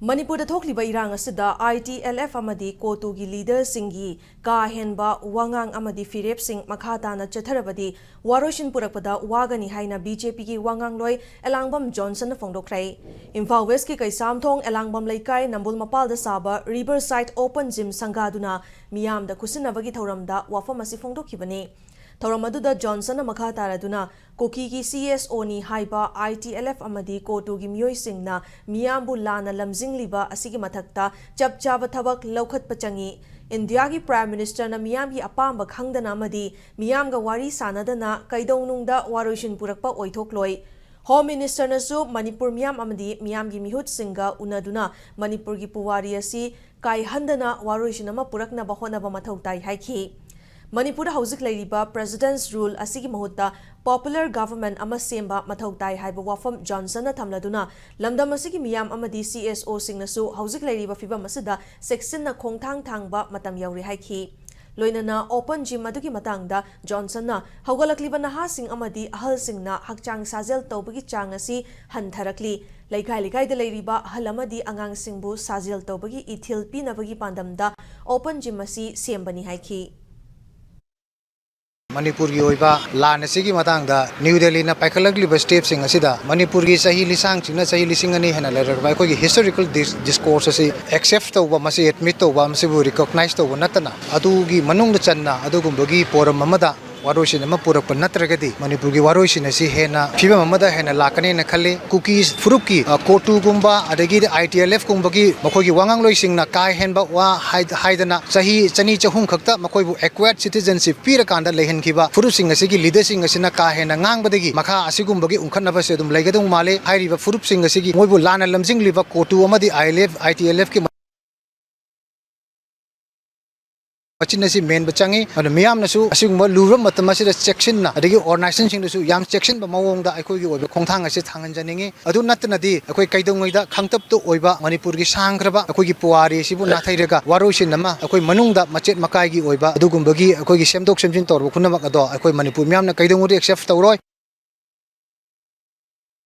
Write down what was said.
Manipur thokliba irang asida Itlf amadi Cotu gi leader singi ka henba wangang amadi firep sing makhata na chatharabadi waroshin purakpada wagani haina BJP gi wangang loi Elangbam Johnson na phongdokrai Imphal West ki kaisam thong Elangbam laikai nambul mapal da saba Riverside Open Gym sangaduna miyam da kusinabagi thoramda wafam asi phongdokhibani Thoramadуда Johnson na makha taraduna Koki ki CSO ni haiba Itlf amadi Cotu gi mioi singna miyambu lana lamjingliba asigi mathakta chap chaba thabak laukhat pachangi India ki Prime Minister na miyam gi apamba khangdana amadi miyam ga wari sanadana kaidongnungda waroishin purakpa oithokloi Home Minister nasu Manipur miyam amadi miyam gi mihut singa unaduna Manipur gi puwari asi kai handana waroishin ama purakna bahona ba mathautai haiki Manipur Housing Lariba President's Rule asigi mahutta Popular Government ama semba mathautai haiba wafam Johnson na thamladuna lamdam asigi miyam amadi CSO singnasu Housing Lariba fibam asida section na khongthang thangba matam yauri haiki loinana open gym adugi matangda Johnson na haugalakliba naha sing amadi ahal singna hakchang sajel tawbagi chang asi hantharakli laikai da lairiba ahal amadi angang singbu sajel tawbagi ithil pinabagi pandamda open gym asi sembani haiki Manipur ki oiba lan asigi matangda New Delhi na paikhalakliba steps sing asida Manipur ki sahi lisang chingna sahi lisingani hena lerba ko historical discourse asi accept tawba masi admit tawba masi bu recognize tawba natana adugi manungda channa adugumbagi poram amada waroishin ama purakpa natragadi Manipur gi waroishin asi hena phibam amada hena lakane na khalle cookies fruit ki Cotu gumba adagi Itlf gumba gi makoi gi wangang loising na kai henba wa haidana sahi chani chahum khakta makoi bu acquired citizenship pira kanda lehen khiba fruit sing asi gi leader sing asi na ka hena ngang badagi makha asi gumba gi ungkhan na se dum laigadung male hairiba fruit sing asi gi moibu lana lamjing liba Cotu amadi Itlf ki Machinasi main bachangi and miyam nasu asingba luram matamasi section na adagi organization sing nasu yam section ba mawong da aikoi gi oiba khongthang ase thangan janingi adu natnadi akoi kaidongoi da khangtap to oiba Manipur gi sangkraba akoi gi puari sibu nathairega waroisin nama akoi manungda machet makai gi oiba adugumba gi akoi gi semdok semjin torbo khunamak ado akoi Manipur miyam na kaidongoi accept tawroi